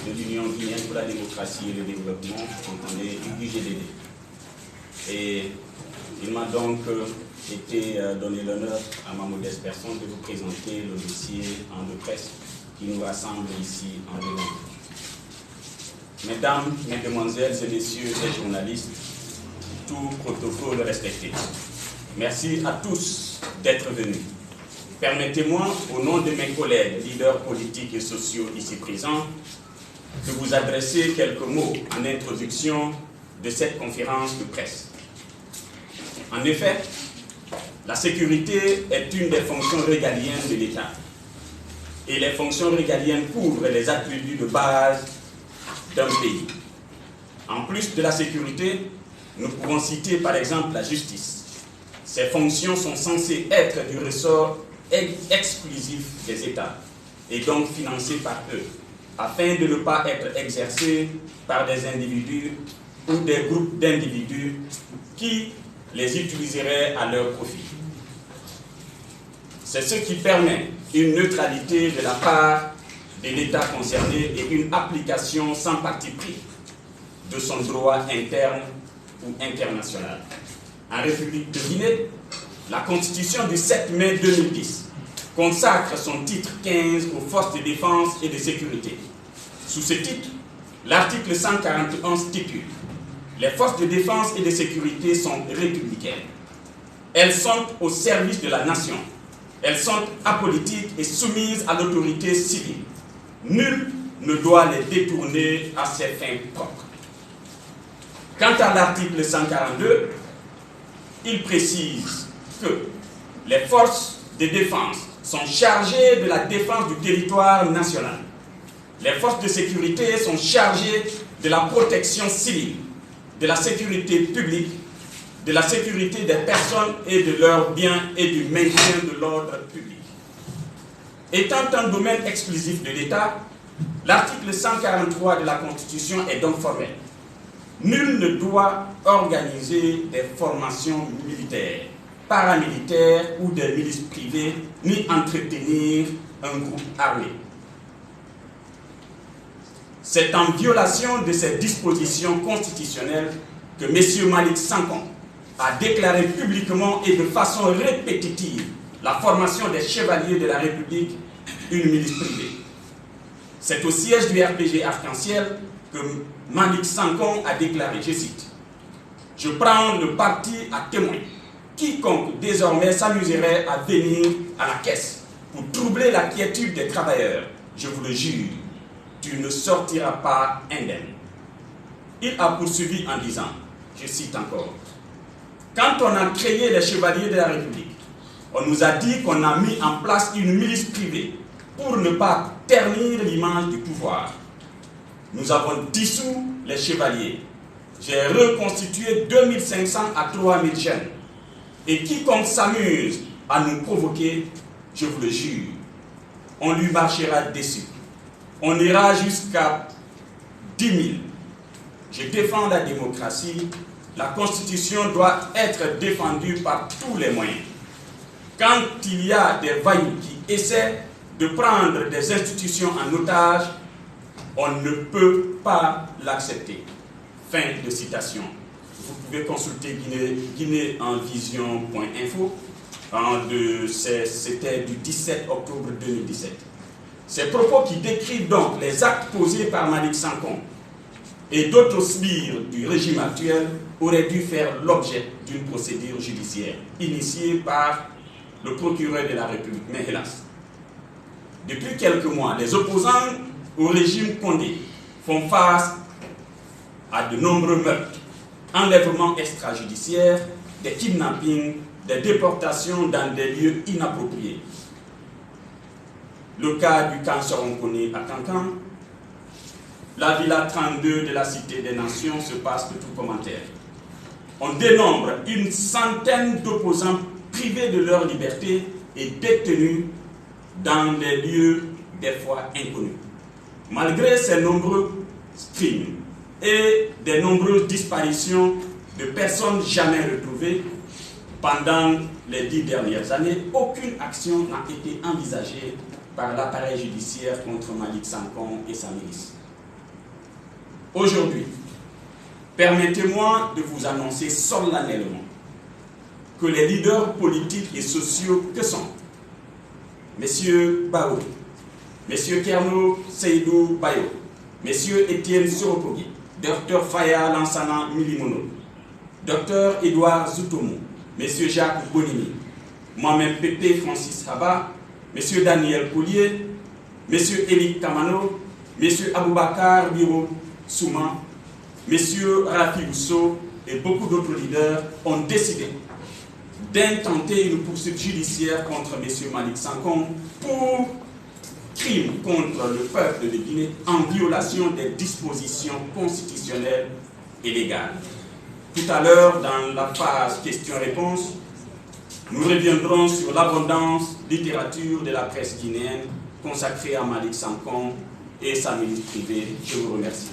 de l'Union guinéenne pour la démocratie et le développement, entendez UGDD. Et il m'a donc été donné l'honneur à ma modeste personne de vous présenter le dossier en de presse qui nous rassemble ici en Irlande. Mesdames, Mesdemoiselles et Messieurs les journalistes, tout protocole respecté. Merci à tous d'être venus. Permettez-moi, au nom de mes collègues, leaders politiques et sociaux ici présents, de vous adresser quelques mots en introduction de cette conférence de presse. En effet, la sécurité est une des fonctions régaliennes de l'État. Et les fonctions régaliennes couvrent les attributs de base d'un pays. En plus de la sécurité, nous pouvons citer par exemple la justice. Ces fonctions sont censées être du ressort exclusif des États et donc financées par eux, afin de ne pas être exercées par des individus ou des groupes d'individus qui les utiliseraient à leur profit. C'est ce qui permet une neutralité de la part de l'État concerné et une application sans parti pris de son droit interne ou international. En République de Guinée, la Constitution du 7 mai 2010 consacre son titre 15 aux forces de défense et de sécurité. Sous ce titre, l'article 141 stipule « Les forces de défense et de sécurité sont républicaines. Elles sont au service de la nation. Elles sont apolitiques et soumises à l'autorité civile. Nul ne doit les détourner à ses fins propres. » Quant à l'article 142, il précise que les forces de défense sont chargées de la défense du territoire national. Les forces de sécurité sont chargées de la protection civile, de la sécurité publique, de la sécurité des personnes et de leurs biens et du maintien de l'ordre public. Étant un domaine exclusif de l'État, l'article 143 de la Constitution est donc formel. Nul ne doit organiser des formations militaires, paramilitaires ou des milices privées, ni entretenir un groupe armé. C'est en violation de ces dispositions constitutionnelles que M. Malick Sankom a déclaré publiquement et de façon répétitive la formation des chevaliers de la République, une milice privée. C'est au siège du RPG Arc-en-Ciel que Malick Sankom a déclaré, je cite, « Je prends le parti à témoin. Quiconque désormais s'amuserait à venir à la caisse pour troubler la quiétude des travailleurs, je vous le jure, tu ne sortiras pas indemne. » Il a poursuivi en disant, je cite encore, « Quand on a créé les chevaliers de la République, on nous a dit qu'on a mis en place une milice privée pour ne pas ternir l'image du pouvoir. Nous avons dissous les chevaliers. J'ai reconstitué 2500 à 3000 jeunes. Et quiconque s'amuse à nous provoquer, je vous le jure, on lui marchera dessus. On ira jusqu'à 10 000. Je défends la démocratie. La Constitution doit être défendue par tous les moyens. Quand il y a des vaillants qui essaient de prendre des institutions en otage, on ne peut pas l'accepter. » Fin de citation. Vous pouvez consulter guinéenvision.info. C'était du 17 octobre 2017. Ces propos qui décrivent donc les actes posés par Malick Sankom et d'autres sbires du régime actuel auraient dû faire l'objet d'une procédure judiciaire initiée par le procureur de la République. Mais hélas, depuis quelques mois, les opposants au régime Condé font face à de nombreux meurtres, enlèvements extrajudiciaires, des kidnappings, des déportations dans des lieux inappropriés. Le cas du camp Soronkoné à Cancan, la Villa 32 de la Cité des Nations se passe de tout commentaire. On dénombre une centaine d'opposants privés de leur liberté et détenus dans des lieux des fois inconnus. Malgré ces nombreux crimes et des nombreuses disparitions de personnes jamais retrouvées, pendant les 10 dernières années, aucune action n'a été envisagée par l'appareil judiciaire contre Malick Sankom et sa milice. Aujourd'hui, permettez-moi de vous annoncer solennellement que les leaders politiques et sociaux que sont M. Bao, M. Kerno Seydou Bayo, M. Étienne Sorokogi, Dr Faya Lansana Milimono, Dr Edouard Zoutomou, M. Jacques Bonini, moi-même Pépé Francis Haba, M. Daniel Poulier, M. Éric Kamano, M. Aboubakar Biro Souma, M. Rafi Bousso et beaucoup d'autres leaders ont décidé d'intenter une poursuite judiciaire contre M. Malick Sankom pour crime contre le peuple de Guinée en violation des dispositions constitutionnelles et légales. Tout à l'heure, dans la phase questions-réponses, nous reviendrons sur l'abondance littérature de la presse guinéenne consacrée à Malick Sankom et sa milice privée. Je vous remercie.